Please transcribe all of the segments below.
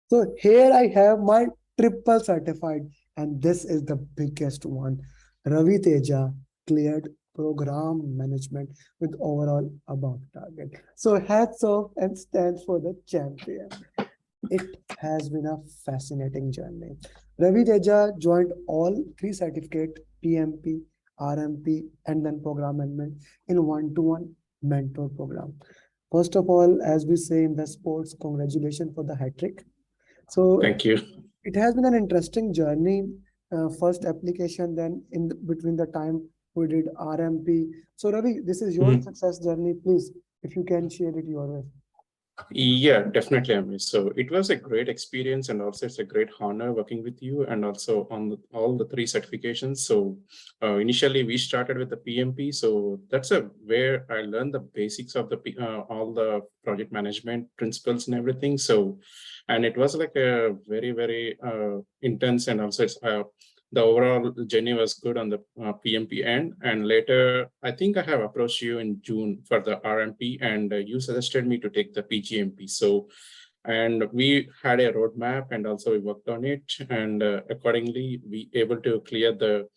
So here I have my triple certified, and this is the biggest one. Raviteja cleared program management with overall above target. So hats off and stands for the champion. It has been a fascinating journey. Raviteja joined all three certificate PMP, RMP, and then program management in one-to-one mentor program. First of all, as we say in the sports, congratulations for the hat trick. So Thank you. it has been an interesting journey. First application, then between the time we did RMP. So Ravi, this is your Mhm. success journey. Please, if you can share it your way. Yeah, definitely, Amish. So it was a great experience, and also it's a great honor working with you, and also on all the three certifications. So initially we started with the PMP, so that's where I learned the basics of the all the project management principles and everything. So, and it was like a very intense, and also it's the overall journey was good on the PMP end. And later, I think I have approached you in June for the RMP, and you suggested me to take the Pgmp. So, and we had a roadmap, and also we worked on it, and accordingly, we able to clear the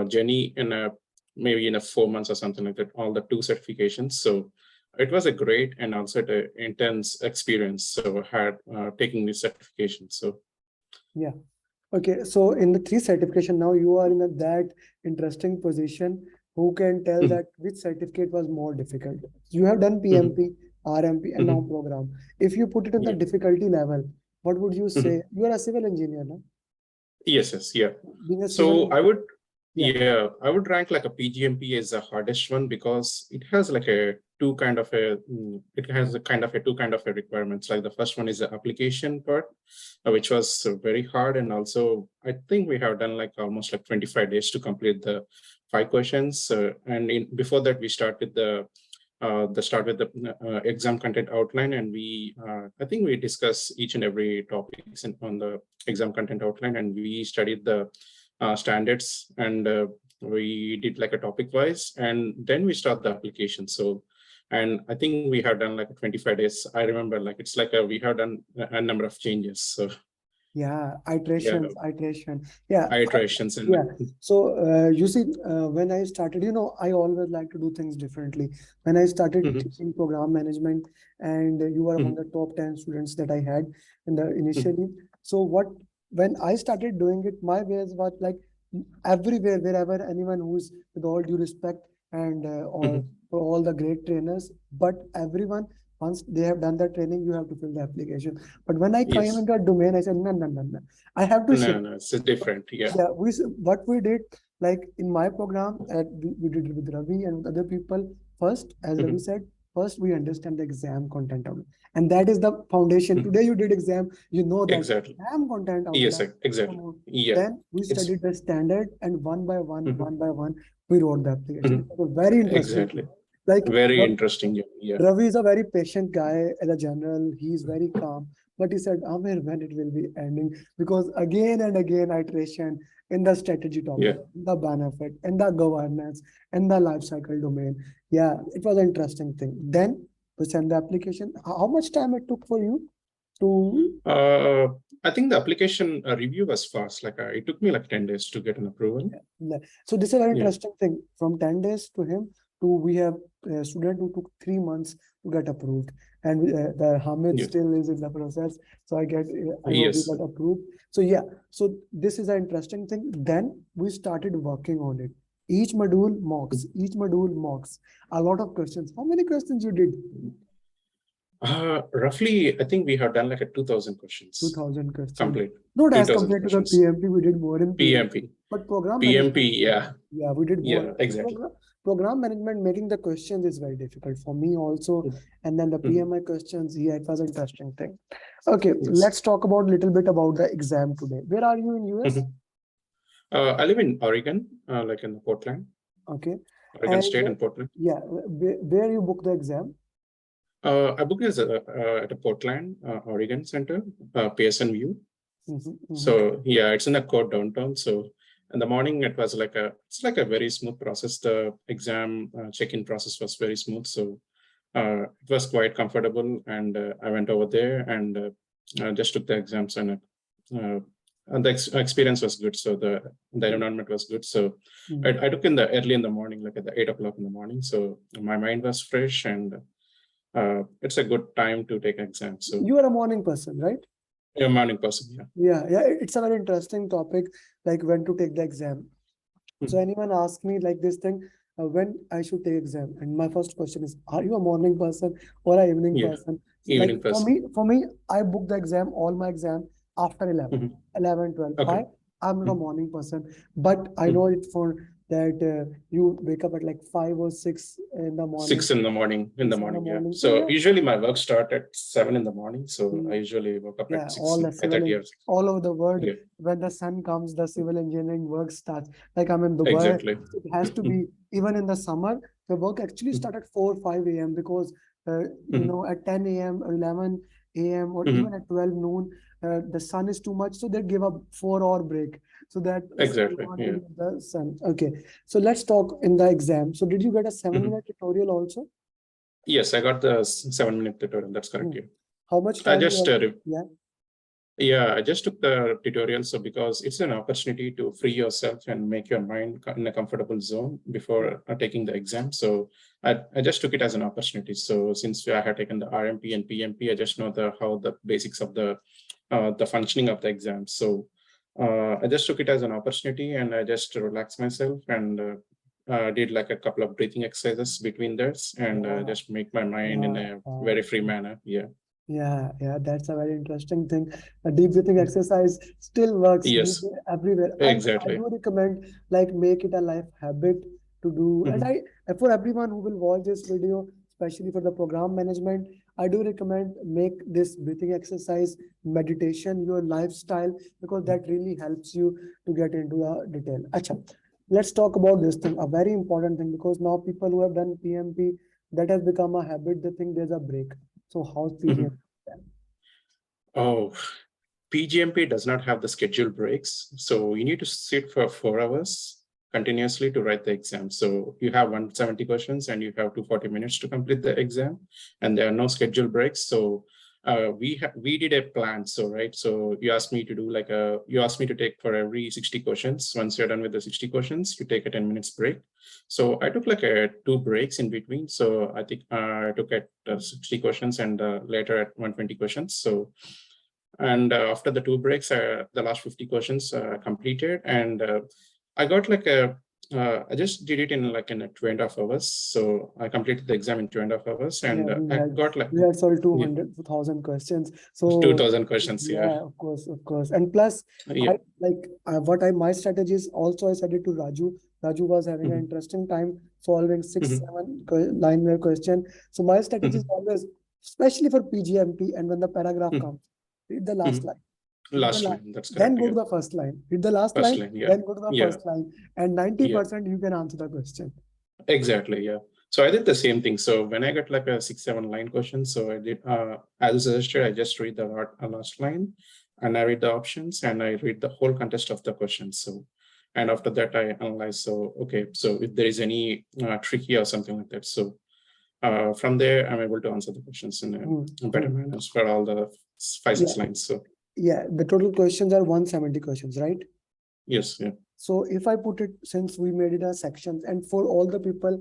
journey in a maybe in a 4 months or something like that, all the two certifications. So it was a great and also an intense experience. So had taking this certification. So Yeah. Okay, so in the three certification, now you are in that interesting position. Who can tell mhm, that which certificate was more difficult? You have done mhm, PMP, RMP, and now mhm. program. If you put it in the Yeah. difficulty level, what would you say? Mhm. You are a civil engineer, no? Yes, yeah. Being a civil So I engineer, would, yeah. yeah, I would rank like a PGMP as the hardest one because it has like a two kind of a, it has a kind of a two kind of a requirements. Like the first one is the application part, which was very hard. And also, I think we have done like almost like 25 days to complete the 5 questions. Before that, we start with the start with the exam content outline, and we I think we discuss each and every topics on the exam content outline, and we studied the standards, and we did like a topic wise, and then we start the application. So, and I think we have done like 25 days. I remember like it's like we have done a number of changes. So Yeah, yeah, iteration. Yeah, iterations and yeah. So you see, when I started, I always like to do things differently. When I started Mhm, teaching program management, and you were among mhm, the top 10 students that I had in the mhm, initially. So when I started doing it, my ways was like everywhere, wherever anyone who's with all due respect and or mhm. for all the great trainers, but everyone once they have done the training, you have to fill the application. But when I came Yes. into a domain, I said, no, no, no, no. I have to No, shift. no, it's different. Yeah. Yeah, what we did, like in my program, we did it with Ravi and with other people. First, as Ravi Mhm, said, first we understand the exam content outline, and that is the foundation. mhm. Today you did exam, you know that Exactly. exam content Yes, outline. exactly. So Yeah. then we It's studied the standard, and mhm, one by one, we wrote the application. mhm. It was a very interesting thing. Exactly. Like Very interesting. Yeah. Yeah. Ravi is a very patient guy as a general. He's very calm. But he said, Amir, when it will be ending? Because again and again, iteration in the strategy Yeah. topic, in the benefit, in the governance, in the life cycle domain. Yeah, it was an interesting thing. Then we send the application. How much time it took for you to? Uh, I think the application review was fast. Like it took me like 10 days to get an approval. So this is a very Yeah. interesting thing. From 10 days to him to we have a student who took 3 months to get approved. And the Hamid Yeah. still is in the process. So I hope he Yes. got approved. So yeah, so this is an interesting thing. Then we started working on it. Each module mocks a lot of questions. How many questions you did? Roughly, I think we have done like a 2,000 questions 2000 questions. complete. Not as 2,000 compared to the questions. PMP, we did more in PMP. PMP. But program management, PMP. Yeah. yeah, we did more. Yeah. Exactly. Program management, making the questions is very difficult for me also. And then the Mhm. PMI questions, yeah, it was an interesting thing. Okay, Yes. let's talk about a little bit about the exam today. Where are you in US? Mhm. I live in Oregon, like in Portland, Okay. Oregon And State and Portland. yeah, where you book the exam? I booked this at a Portland, Oregon Center, Pearson View. Mhm, mhm. So yeah, it's in a court downtown. So in the morning, it's like a very smooth process. The exam check-in process was very smooth. So it was quite comfortable, and I went over there, and just took the exams, and the experience was good. So the environment was good. So I took in the early in the morning, like at the 8 o'clock in the morning. So my mind was fresh, and it's a good time to take exams. So you are a morning person, right? a morning person, yeah. Yeah. It's a very interesting topic, like when to take the exam. So anyone asks me like this thing, when I should take exam, and my first question is, are you a morning person or an evening Yeah. person? Evening Like person. for me, I book the exam, all my exam after 11, 11, 12. Okay. Why? I'm not a morning person, but I know it for that you wake up at like 5 or 6 in the morning. 6 in the morning, yeah. So yeah. usually my work start at 7 in the morning. So I usually woke up at 6, all the 5:30 or 6. all over the world, Yeah. when the sun comes, the civil engineering work starts. Like I'm in Dubai, Exactly. it has to be, even in the summer, the work actually start at 4, 5 a.m. because, at 10 a.m. or 11 a.m. or even at 12 noon, the sun is too much. So they give a 4-hour break so that Exactly. not Yeah. in the sun. Okay. So let's talk in the exam. So did you get a 7-minute tutorial also? Yes, I got the 7-minute tutorial. That's correct. Yeah. How much I time just yeah. I just took the tutorial. So because it's an opportunity to free yourself and make your mind in a comfortable zone before taking the exam. So I just took it as an opportunity. So since I had taken the RMP and PMP, I just know how the basics of the functioning of the exam. So I just took it as an opportunity, and I just relaxed myself and did like a couple of breathing exercises between those, and just make my mind in a very free manner. Yeah. Yeah, that's a very interesting thing. A deep breathing exercise still works Yes, everywhere. I exactly. do recommend like make it a life habit to do. And for everyone who will watch this video, especially for the program management, I do recommend make this breathing exercise meditation your lifestyle, because that really helps you to get into the detail. Acha, let's talk about this thing, a very important thing, because now people who have done PMP, that has become a habit. They think there's a break. So how's PGM? Oh, Pgmp does not have the scheduled breaks. So you need to sit for 4 hours continuously to write the exam. So you have 170 questions and you have 240 minutes to complete the exam, and there are no scheduled breaks. So we did a plan. So so you asked me to do you asked me to take for every 60 questions. Once you're done with the 60 questions, you take a 10 minutes break. So I took like 2 breaks in between. So I think I took at 60 questions and later at 120 questions. So and after the 2 breaks, the last 50 questions completed, and I got I just did it in 2.5 hours. So I completed the exam in 2.5 hours, and I got we had sorry 200,000 questions. So 2,000 questions. Yeah, of course. And plus, yeah. my strategy is also, I said it to Raju. Raju was having an interesting time solving 6-7 line question. So my strategy is always, especially for PGMP, and when the paragraph comes, read the last line. Last line, that's Then correct. go to the first line. Read the last First line, line, yeah. then go to the Yeah. first line, and 90% you can answer the question. Exactly, yeah. So I did the same thing. So when I got like a 6-7 line question, so I did as suggested, I just read the last line, and I read the options, and I read the whole context of the question. So, and after that I analyze. So okay, so if there is any tricky or something like that, so from there I'm able to answer the questions in a better manner for all the 5-6 lines. So yeah, the total questions are 170 questions, right? yes, yeah. So if I put it, since we made it a section, and for all the people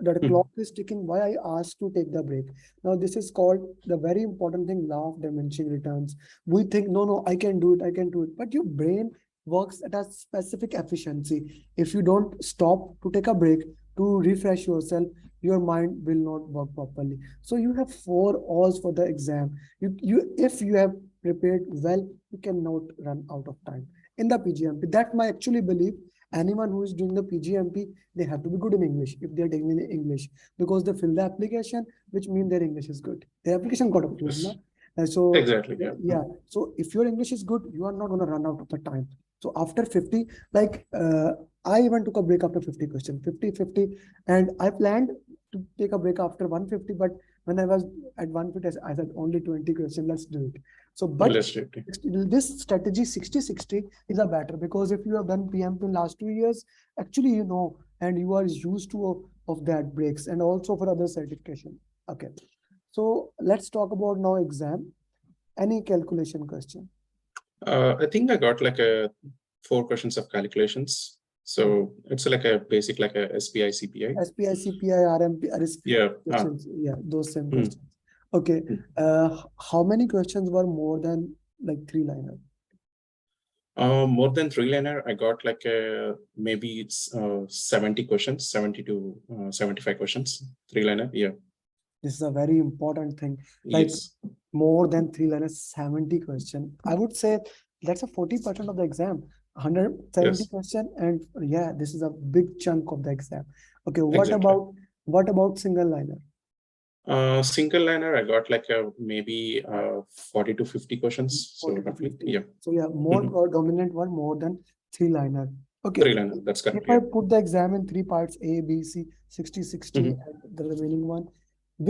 that the clock is ticking, why I asked to take the break. Now this is called the very important thing, law of diminishing returns. We think, no, I can do it, but your brain works at a specific efficiency. If you don't stop to take a break to refresh yourself, your mind will not work properly. So you have 4 hours for the exam. If you have prepared well, you cannot run out of time in the PGMP. That my actually believe. Anyone who is doing the PGMP, they have to be good in English if they are taking in English, because they fill the application, which means their English is good. The application got approved. Yes. So exactly, yeah. So if your English is good, you are not going to run out of the time. So after 50, I even took a break after 50 questions, 50, and I planned to take a break after 150, but when I was at 150, I said only 20 questions, let's do it. So, but this strategy 60-60 is a better, because if you have done PMP in last 2 years, actually and you are used to of that breaks, and also for other certification. Okay, so let's talk about now exam. Any calculation question? I think I got like 4 questions of calculations. So it's like a basic, like a SPI, CPI. SPI, CPI, RMP, Yeah. questions. Yeah, those same Hmm. questions. Okay. Hmm. How many questions were more than like 3-liner? More than 3-liner, I got like maybe it's 70 questions, 70 to 75 questions, 3-liner. Yeah. This is a very important thing. Like Yes. more than 3-liners, 70 question. I would say that's a 40% of the exam. 170 Yes. question, and yeah, this is a big chunk of the exam. Okay, Exactly. what about single liner? Single liner, I got like maybe 40 to 50 questions. So 40 to roughly, 50. yeah. So yeah, more dominant one, more than 3-liner. Okay. 3-liner, that's correct. If I Yeah. put the exam in 3 parts, A, B, C, 60, 60, Mhm. and the remaining one,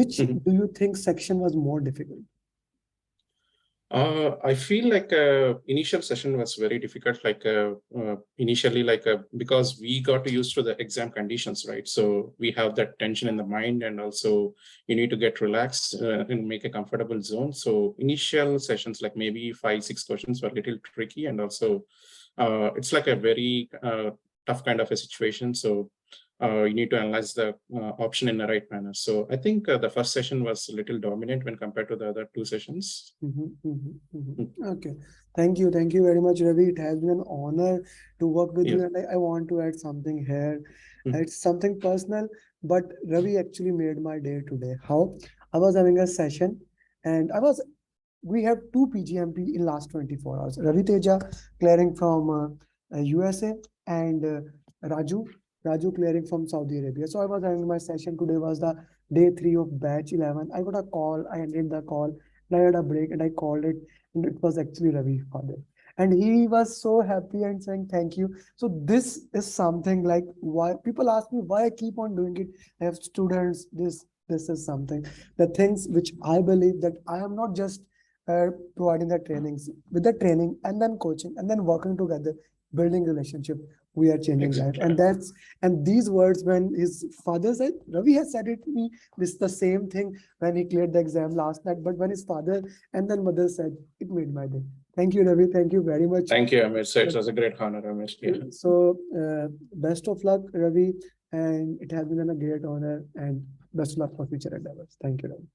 which Mhm. do you think section was more difficult? I feel like initial session was very difficult. Like initially, like because we got used to the exam conditions, right? So we have that tension in the mind, and also you need to get relaxed and make a comfortable zone. So initial sessions, like maybe 5, 6 questions, were a little tricky, and also it's like a very tough kind of a situation. So you need to analyze the option in the right manner. So I think the first session was a little dominant when compared to the other 2 sessions. Okay, thank you very much, Ravi. It has been an honor to work with Yeah. you, and I want to add something here. Mm. It's something personal, but Ravi actually made my day today. How I was having a session, and we have 2 Pgmp in last 24 hours. Raviteja clearing from USA, and Raju clearing from Saudi Arabia. So I was having my session today, was the day 3 of batch 11. I got a call, I ended the call, and I had a break, and I called it, and it was actually Ravi father. And he was so happy and saying thank you. So this is something like, why people ask me why I keep on doing it. I have students, this is something, the things which I believe that I am not just providing the trainings, with the training and then coaching and then working together, building relationship, we are changing life. Exactly. And these words, when his father said, Ravi has said it to me, this is the same thing when he cleared the exam last night, but when his father and then mother said, it made my day. Thank you, Ravi. Thank you very much. Thank you, Amit. So it was a great honor, Amit. Yeah. So best of luck, Ravi, and it has been a great honor, and best of luck for future endeavors. Thank you, Ravi.